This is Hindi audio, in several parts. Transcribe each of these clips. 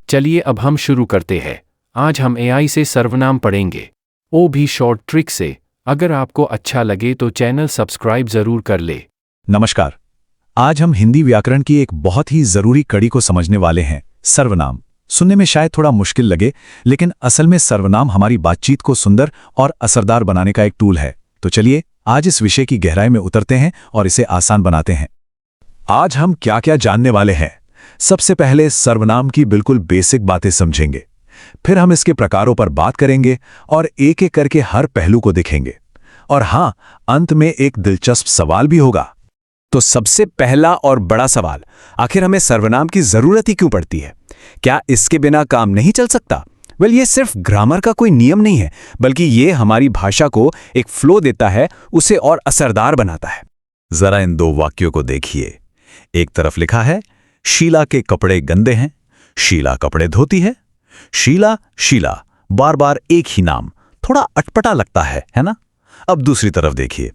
चलिए अब हम शुरू करते हैं। आज हम एआई से सर्वनाम पढ़ेंगे, वो भी शॉर्ट ट्रिक से। अगर आपको अच्छा लगे तो चैनल सब्सक्राइब जरूर कर ले। नमस्कार। आज हम हिंदी व्याकरण की एक बहुत ही जरूरी कड़ी को समझने वाले हैं, सर्वनाम। सुनने में शायद थोड़ा मुश्किल लगे, लेकिन असल में सर्वनाम हमारी बातचीत को सुंदर और असरदार बनाने का एक टूल है। तो चलिए आज इस विषय की गहराई में उतरते हैं और इसे आसान बनाते हैं। आज हम क्या क्या जानने वाले हैं। सबसे पहले सर्वनाम की बिल्कुल बेसिक बातें समझेंगे, फिर हम इसके प्रकारों पर बात करेंगे और एक एक करके हर पहलू को देखेंगे। और हाँ, अंत में एक दिलचस्प सवाल भी होगा। तो सबसे पहला और बड़ा सवाल, आखिर हमें सर्वनाम की जरूरत ही क्यों पड़ती है? क्या इसके बिना काम नहीं चल सकता? ये सिर्फ ग्रामर का कोई नियम नहीं है, बल्कि ये हमारी भाषा को एक फ्लो देता है, उसे और असरदार बनाता है। जरा इन दो वाक्यों को देखिए। एक तरफ लिखा है, शीला के कपड़े गंदे हैं, शीला कपड़े धोती है। शीला शीला, बार बार एक ही नाम, थोड़ा अटपटा लगता है ना? अब दूसरी तरफ देखिए,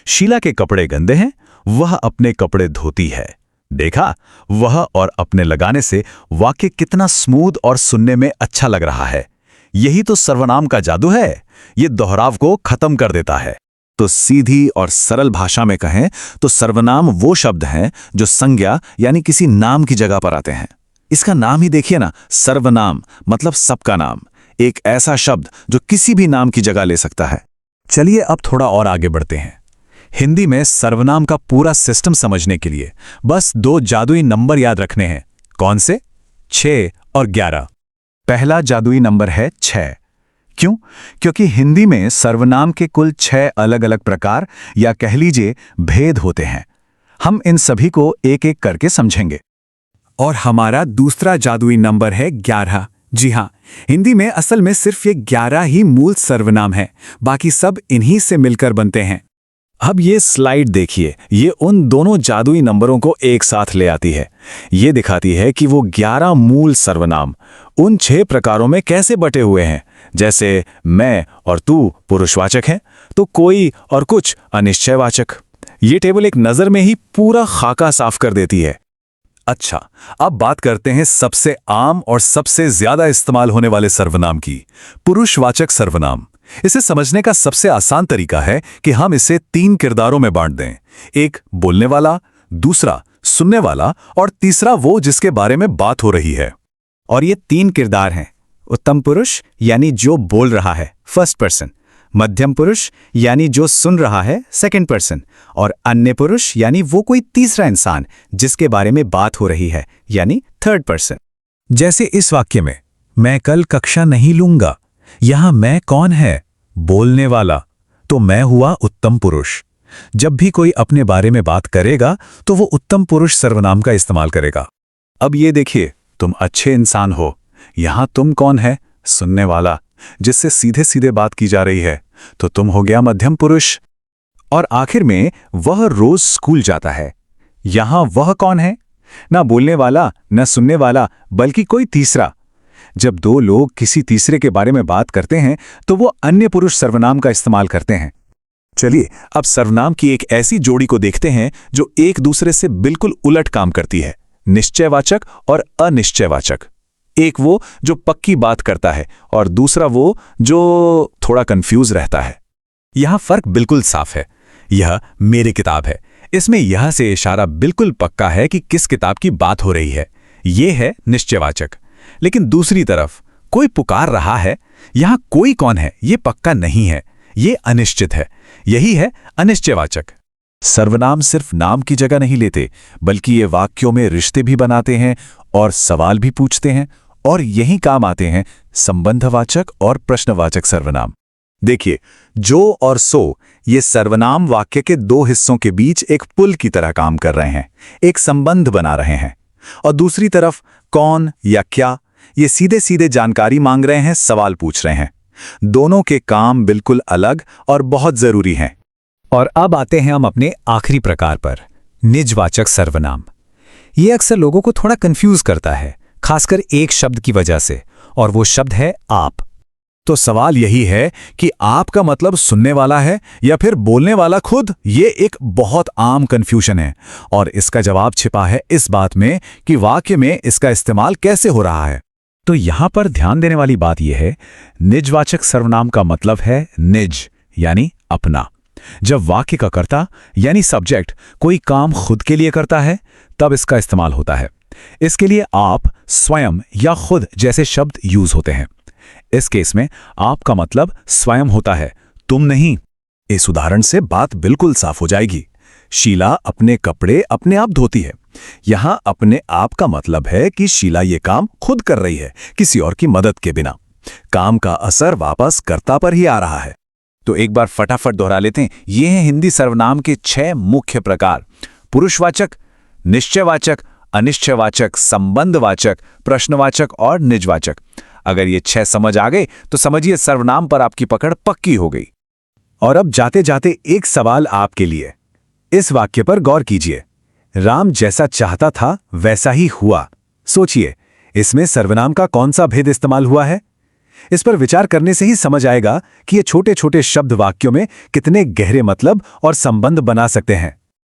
शीला के कपड़े गंदे हैं, वह अपने कपड़े धोती है। देखा, वह और अपने लगाने से वाक्य कितना स्मूथ और सुनने में अच्छा लग रहा है। यही तो सर्वनाम का जादू है, ये दोहराव को खत्म कर देता है। तो सीधी और सरल भाषा में कहें तो सर्वनाम वो शब्द हैं जो संज्ञा यानी किसी नाम की जगह पर आते हैं। इसका नाम ही देखिए ना, सर्वनाम मतलब सबका नाम, एक ऐसा शब्द जो किसी भी नाम की जगह ले सकता है। चलिए अब थोड़ा और आगे बढ़ते हैं। हिंदी में सर्वनाम का पूरा सिस्टम समझने के लिए बस दो जादुई नंबर याद रखने हैं। कौन से? 6 और 11। पहला जादुई नंबर है 6। क्यों? क्योंकि हिंदी में सर्वनाम के कुल 6 अलग अलग प्रकार या कह लीजिए भेद होते हैं। हम इन सभी को एक एक करके समझेंगे। और हमारा दूसरा जादुई नंबर है 11। जी हाँ, हिंदी में असल में सिर्फ ये 11 ही मूल सर्वनाम है, बाकी सब इन्हीं से मिलकर बनते हैं। अब ये स्लाइड देखिए, ये उन दोनों जादुई नंबरों को एक साथ ले आती है। ये दिखाती है कि वो 11 मूल सर्वनाम उन 6 प्रकारों में कैसे बटे हुए हैं। जैसे मैं और तू पुरुषवाचक हैं, तो कोई और कुछ अनिश्चयवाचक। ये टेबल एक नज़र में ही पूरा खाका साफ कर देती है। अच्छा, अब बात करते हैं सबसे आम और सबसे ज्यादा इस्तेमाल होने वाले सर्वनाम की, पुरुषवाचक सर्वनाम। इसे समझने का सबसे आसान तरीका है कि हम इसे 3 किरदारों में बांट दें। एक बोलने वाला, दूसरा सुनने वाला और तीसरा वो जिसके बारे में बात हो रही है। और ये 3 किरदार हैं। उत्तम पुरुष यानी जो बोल रहा है, फर्स्ट पर्सन। मध्यम पुरुष यानी जो सुन रहा है, सेकंड पर्सन। और अन्य पुरुष यानी वो कोई तीसरा इंसान जिसके बारे में बात हो रही है, यानी थर्ड पर्सन। जैसे इस वाक्य में, मैं कल कक्षा नहीं लूंगा। यहां मैं कौन है? बोलने वाला। तो मैं हुआ उत्तम पुरुष। जब भी कोई अपने बारे में बात करेगा तो वो उत्तम पुरुष सर्वनाम का इस्तेमाल करेगा। अब ये देखिए, तुम अच्छे इंसान हो। यहां तुम कौन है? सुनने वाला, जिससे सीधे सीधे बात की जा रही है, तो तुम हो गया मध्यम पुरुष। और आखिर में, वह रोज स्कूल जाता है। यहां वह कौन है? ना बोलने वाला न सुनने वाला, बल्कि कोई तीसरा। जब दो लोग किसी तीसरे के बारे में बात करते हैं तो वो अन्य पुरुष सर्वनाम का इस्तेमाल करते हैं। चलिए अब सर्वनाम की एक ऐसी जोड़ी को देखते हैं जो एक दूसरे से बिल्कुल उलट काम करती है, निश्चयवाचक और अनिश्चयवाचक। एक वो जो पक्की बात करता है और दूसरा वो जो थोड़ा कंफ्यूज रहता है। यहां फर्क बिल्कुल साफ है। यह मेरी किताब है, इसमें यह से इशारा बिल्कुल पक्का है कि किस किताब की बात हो रही है। यह है निश्चयवाचक। लेकिन दूसरी तरफ कोई पुकार रहा है, यहां कोई कौन है ये पक्का नहीं है, ये अनिश्चित है। यही है अनिश्चयवाचक। सर्वनाम सिर्फ नाम की जगह नहीं लेते, बल्कि ये वाक्यों में रिश्ते भी बनाते हैं और सवाल भी पूछते हैं। और यही काम आते हैं संबंधवाचक और प्रश्नवाचक सर्वनाम। देखिए, जो और सो ये सर्वनाम वाक्य के 2 हिस्सों के बीच एक पुल की तरह काम कर रहे हैं, एक संबंध बना रहे हैं। और दूसरी तरफ कौन या क्या, ये सीधे सीधे जानकारी मांग रहे हैं, सवाल पूछ रहे हैं। दोनों के काम बिल्कुल अलग और बहुत जरूरी हैं। और अब आते हैं हम अपने आखिरी प्रकार पर, निजवाचक सर्वनाम। ये अक्सर लोगों को थोड़ा कंफ्यूज करता है, खासकर एक शब्द की वजह से, और वो शब्द है आप। तो सवाल यही है कि आपका मतलब सुनने वाला है या फिर बोलने वाला खुद? ये एक बहुत आम कंफ्यूजन है और इसका जवाब छिपा है इस बात में कि वाक्य में इसका इस्तेमाल कैसे हो रहा है। तो यहां पर ध्यान देने वाली बात यह है, निजवाचक सर्वनाम का मतलब है निज यानी अपना। जब वाक्य का कर्ता यानी सब्जेक्ट कोई काम खुद के लिए करता है तब इसका इस्तेमाल होता है। इसके लिए आप, स्वयं या खुद जैसे शब्द यूज होते हैं। इस केस में आप का मतलब स्वयं होता है, तुम नहीं। इस उदाहरण से बात बिल्कुल साफ हो जाएगी। शीला अपने कपड़े अपने आप धोती है। यहां अपने आप का मतलब है कि शीला ये काम खुद कर रही है, किसी और की मदद के बिना। काम का असर वापस कर्ता पर ही आ रहा है। तो एक बार फटाफट दोहरा लेते हैं। ये हैं हिंदी सर्वनाम के 6 मुख्य प्रकार: पुरुषवाचक, निश्चयवाचक, अनिश्चयवाचक, संबंधवाचक, प्रश्नवाचक और निजवाचक। अगर ये 6 समझ आ गए तो समझिए सर्वनाम पर आपकी पकड़ पक्की हो गई। और अब जाते जाते एक सवाल आपके लिए। इस वाक्य पर गौर कीजिए, राम जैसा चाहता था वैसा ही हुआ। सोचिए, इसमें सर्वनाम का कौन सा भेद इस्तेमाल हुआ है? इस पर विचार करने से ही समझ आएगा कि ये छोटे छोटे शब्द वाक्यों में कितने गहरे मतलब और संबंध बना सकते हैं।